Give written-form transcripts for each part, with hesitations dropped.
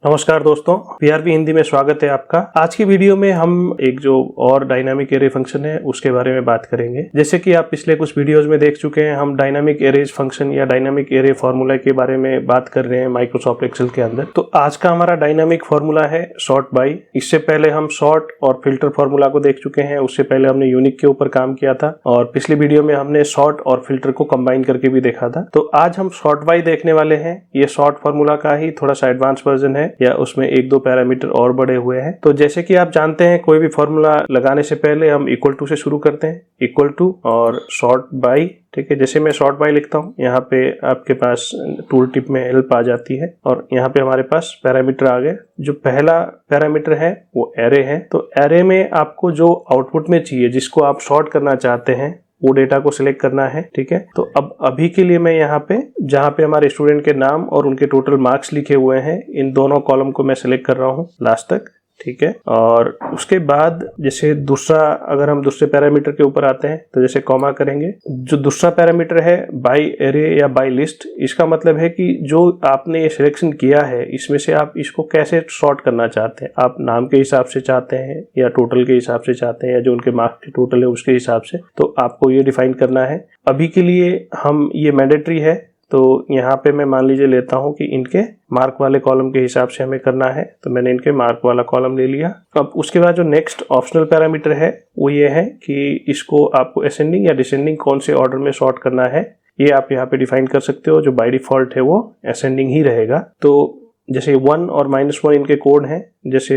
नमस्कार दोस्तों, पीआरपी हिंदी में स्वागत है आपका। आज की वीडियो में हम एक जो और डायनामिक एरे फंक्शन है उसके बारे में बात करेंगे। जैसे कि आप पिछले कुछ वीडियोस में देख चुके हैं, हम डायनामिक एरेज फंक्शन या डायनामिक एरे फार्मूला के बारे में बात कर रहे हैं माइक्रोसॉफ्ट एक्सेल के अंदर। तो आज का हमारा डायनामिक फार्मूला है सॉर्ट बाय। इससे पहले हम सॉर्ट और फिल्टर फार्मूला को देख चुके हैं, उससे पहले हमने यूनिक के ऊपर काम किया था और पिछली वीडियो में हमने सॉर्ट और फिल्टर को कंबाइन करके भी देखा था। तो आज हम सॉर्ट बाय देखने वाले हैं। ये सॉर्ट फार्मूला का ही थोड़ा सा एडवांस वर्जन है या उसमें एक दो पैरामीटर और बढ़े हुए हैं। तो जैसे कि आप जानते हैं, कोई भी फॉर्मूला लगाने से पहले हम इक्वल टू से शुरू करते हैं, इक्वल टू और सॉर्ट बाय। ठीक है, जैसे मैं सॉर्ट बाय लिखता हूँ, यहाँ पे आपके पास टूल टिप में हेल्प आ जाती है और यहाँ पे हमारे पास पैरामीटर आ गए। जो पहला पैरामीटर है वो एरे है। तो एरे में आपको जो आउटपुट में चाहिए, जिसको आप सॉर्ट करना चाहते हैं, वो डेटा को सिलेक्ट करना है। ठीक है, तो अब अभी के लिए मैं यहाँ पे जहाँ पे हमारे स्टूडेंट के नाम और उनके टोटल मार्क्स लिखे हुए हैं, इन दोनों कॉलम को मैं सिलेक्ट कर रहा हूँ लास्ट तक। ठीक है, और उसके बाद जैसे दूसरा, अगर हम दूसरे पैरामीटर के ऊपर आते हैं तो जैसे कॉमा करेंगे। जो दूसरा पैरामीटर है बाय एरे या बाय लिस्ट, इसका मतलब है कि जो आपने ये सिलेक्शन किया है, इसमें से आप इसको कैसे सॉर्ट करना चाहते हैं। आप नाम के हिसाब से चाहते हैं या टोटल के हिसाब से चाहते हैं या जो उनके मार्क्स के टोटल है उसके हिसाब से, तो आपको ये डिफाइन करना है। अभी के लिए हम ये मैंडेटरी है, तो यहाँ पे मैं मान लीजिए लेता हूँ कि इनके मार्क वाले कॉलम के हिसाब से हमें करना है, तो मैंने इनके मार्क वाला कॉलम ले लिया। अब उसके बाद जो नेक्स्ट ऑप्शनल पैरामीटर है वो ये है कि इसको आपको असेंडिंग या डिसेंडिंग कौन से ऑर्डर में सॉर्ट करना है, ये आप यहाँ पे डिफाइन कर सकते हो। जो बाय डिफॉल्ट है वो असेंडिंग ही रहेगा। तो जैसे 1 और -1 इनके कोड हैं, जैसे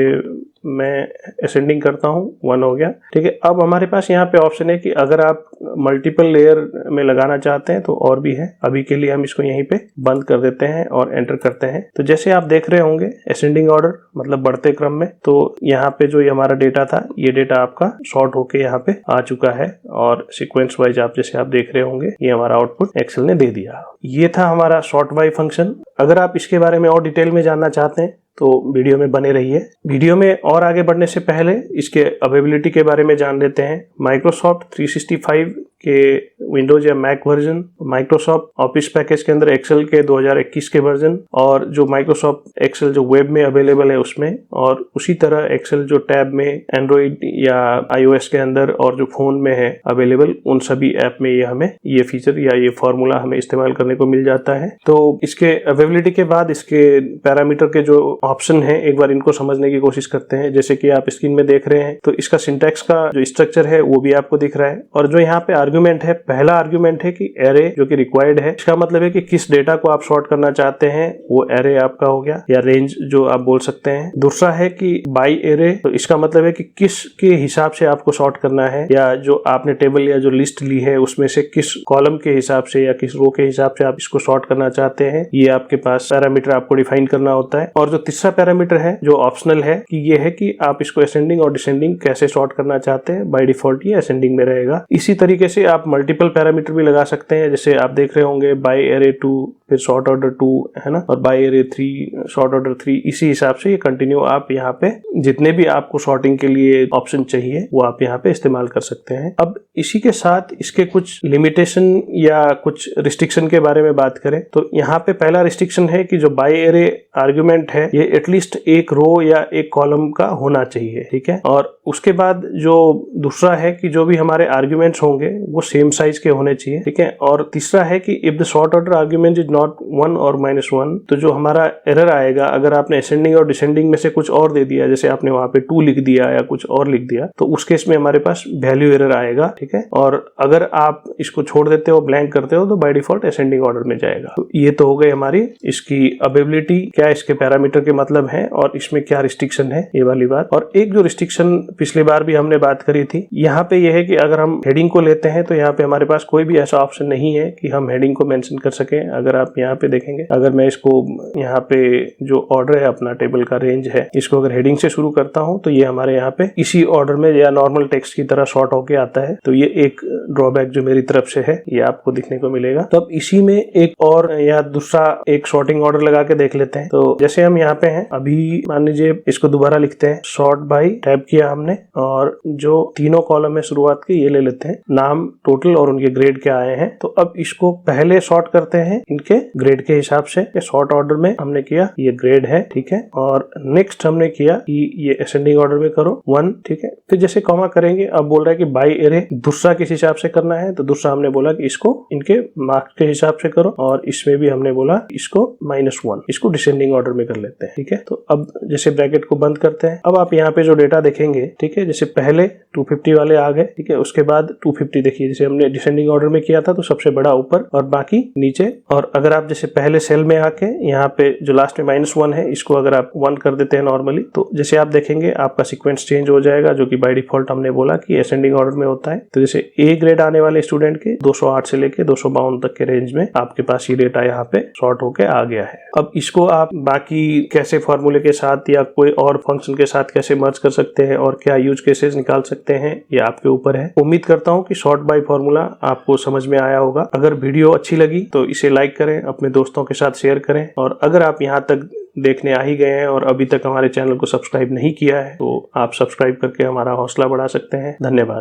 मैं असेंडिंग करता हूँ, 1 हो गया। ठीक है, अब हमारे पास यहाँ पे ऑप्शन है कि अगर आप मल्टीपल लेयर में लगाना चाहते हैं तो और भी है। अभी के लिए हम इसको यहीं पे बंद कर देते हैं और एंटर करते हैं। तो जैसे आप देख रहे होंगे असेंडिंग ऑर्डर मतलब बढ़ते क्रम में, तो यहाँ पे जो ये हमारा डेटा था, ये डेटा आपका सॉर्ट होके यहाँ पे आ चुका है और सीक्वेंस वाइज आप जैसे आप देख रहे होंगे, ये हमारा आउटपुट एक्सेल ने दे दिया। ये था हमारा सॉर्ट बाय फंक्शन। अगर आप इसके बारे में और डिटेल में जानना चाहते हैं तो वीडियो में बने रहिए। वीडियो में और आगे बढ़ने से पहले इसके अवेलेबिलिटी के बारे में जान लेते हैं। माइक्रोसॉफ्ट 365 के विंडोज या Mac version, Microsoft Office package के अंदर एक्सेल के 2021 के वर्जन, और जो माइक्रोसॉफ्ट एक्सेल जो वेब में अवेलेबल है उसमें, और उसी तरह एक्सेल जो टैब में एंड्रॉइड या आईओएस के अंदर और जो फोन में है अवेलेबल, उन सभी ऐप में ये हमें ये फीचर या ये फॉर्मूला हमें इस्तेमाल करने को मिल जाता है। तो इसके अवेलेबिलिटी के बाद इसके पैरामीटर के जो ऑप्शन है, एक बार इनको समझने की कोशिश करते हैं। जैसे कि आप स्क्रीन में देख रहे हैं, तो इसका सिंटैक्स का जो स्ट्रक्चर है वो भी आपको दिख रहा है। और जो यहाँ पे आर्गुमेंट है, पहला आर्गुमेंट है कि एरे जो कि रिक्वायर्ड है, इसका मतलब है कि किस डेटा को आप सॉर्ट करना चाहते हैं, वो एरे आपका हो गया या रेंज जो आप बोल सकते हैं। दूसरा है कि बाय एरे, तो इसका मतलब है कि किस के हिसाब से आपको सॉर्ट करना है, या जो आपने टेबल या जो लिस्ट ली है उसमें से किस कॉलम के हिसाब से या किस रो के हिसाब से आप इसको सॉर्ट करना चाहते हैं, ये आपके पास पैरामीटर आपको डिफाइन करना होता है। और जो तीसरा पैरामीटर है जो ऑप्शनल है, कि ये है कि आप इसको असेंडिंग और डिसेंडिंग कैसे सॉर्ट करना चाहते हैं। बाय डिफॉल्ट ये असेंडिंग में रहेगा। इसी तरीके से आप मल्टीपल पैरामीटर भी लगा सकते हैं। जैसे आप देख रहे होंगे बाय एरे 2, फिर सॉर्ट ऑर्डर 2 है ना, और बाय एरे 3, सॉर्ट ऑर्डर 3। इसी हिसाब से ये कंटिन्यू आप यहाँ पे जितने भी आपको सॉर्टिंग के लिए ऑप्शन चाहिए वो आप यहाँ पे इस्तेमाल कर सकते हैं। अब इसी के साथ इसके कुछ लिमिटेशन या कुछ रिस्ट्रिक्शन के बारे में बात करें, तो यहाँ पे पहला रिस्ट्रिक्शन है कि जो बाय एरे आर्ग्यूमेंट है ये एटलीस्ट एक रो या एक कॉलम का होना चाहिए। ठीक है, और उसके बाद जो दूसरा है कि जो भी हमारे आर्ग्यूमेंट्स होंगे वो सेम साइज के होने चाहिए। ठीक है, और तीसरा है कि if the sort order argument is not 1 और -1, तो जो हमारा एरर आएगा अगर आपने असेंडिंग और डिसेंडिंग में से कुछ और दे दिया, जैसे आपने वहां पे 2 लिख दिया या कुछ और लिख दिया, तो उस केस में हमारे पास वैल्यू एरर आएगा। ठीक है, और अगर आप इसको छोड़ देते हो, ब्लैंक करते हो, तो बाय डिफॉल्ट असेंडिंग ऑर्डर में जाएगा। तो ये तो हो गई हमारी इसकी अवेलेबिलिटी, क्या इसके पैरामीटर के मतलब है और इसमें क्या रिस्ट्रिक्शन है, ये वाली बात। और एक जो रिस्ट्रिक्शन पिछली बार भी हमने बात करी थी, यहाँ पे यह है कि अगर हम हेडिंग को लेते हैं तो यहाँ पे हमारे पास कोई भी ऐसा ऑप्शन नहीं है कि हम हेडिंग को मेंशन कर सकें। अगर आप यहाँ पे देखेंगे, अगर मैं इसको यहाँ पे जो ऑर्डर है अपना टेबल का रेंज है, इसको अगर हेडिंग से शुरू करता हूँ तो ये हमारे यहाँ पे इसी ऑर्डर में या नॉर्मल टेक्स्ट की तरह शॉर्ट होके आता है। तो ये एक ड्रॉबैक जो मेरी तरफ से है ये आपको दिखने को मिलेगा। तो अब इसी में एक और या दूसरा एक शॉर्टिंग ऑर्डर लगा के देख लेते हैं। तो जैसे हम यहाँ पे हैं, अभी मान लीजिए इसको दोबारा लिखते हैं, सॉर्ट बाय टैब किया हमने और जो तीनों कॉलम है शुरुआत के ये ले लेते हैं, नाम, टोटल और उनके ग्रेड क्या आए हैं। तो अब इसको पहले सॉर्ट करते हैं इनके ग्रेड के हिसाब से। सॉर्ट ऑर्डर में हमने किया ये ग्रेड है, ठीक है। और नेक्स्ट हमने किया कि ये असेंडिंग ऑर्डर में करो 1, ठीक है। फिर जैसे कॉमा करेंगे, अब बोल रहा है कि बाय एरे दूसरा किस हिसाब से करना है, तो दूसरा हमने बोला कि इसको इनके मार्क्स के हिसाब से करो और इसमें भी हमने बोला इसको -1, इसको डिसेंडिंग ऑर्डर में कर लेते हैं, ठीक है। तो अब जैसे ब्रैकेट को बंद करते हैं, अब आप यहाँ पे जो डेटा देखेंगे, ठीक है, जैसे पहले 250 वाले आ गए, ठीक है, उसके बाद 250 देखिए, जैसे हमने डिसेंडिंग ऑर्डर में किया था तो सबसे बड़ा ऊपर और बाकी नीचे। और अगर आप जैसे पहले सेल में आके यहाँ पे जो लास्ट में -1 है इसको अगर आप 1 कर देते हैं नॉर्मली, तो जैसे आप देखेंगे आपका सीक्वेंस चेंज हो जाएगा, जो कि बाय डिफॉल्ट हमने बोला कि असेंडिंग ऑर्डर में होता है। तो जैसे ए ग्रेड आने वाले स्टूडेंट के 208 से लेके 252 तक के रेंज में आपके पास ये डेटा यहाँ पे सॉर्ट होके आ गया है। अब इसको आप बाकी कैसे फॉर्मूले के साथ या कोई और फंक्शन के साथ कैसे मर्ज कर सकते हैं और क्या यूज केसेस निकाल सकते हैं, ये आपके ऊपर है। उम्मीद करता हूँ कि सॉर्ट बाय फॉर्मूला आपको समझ में आया होगा। अगर वीडियो अच्छी लगी तो इसे लाइक करें, अपने दोस्तों के साथ शेयर करें और अगर आप यहाँ तक देखने आ ही गए हैं और अभी तक हमारे चैनल को सब्सक्राइब नहीं किया है तो आप सब्सक्राइब करके हमारा हौसला बढ़ा सकते हैं। धन्यवाद।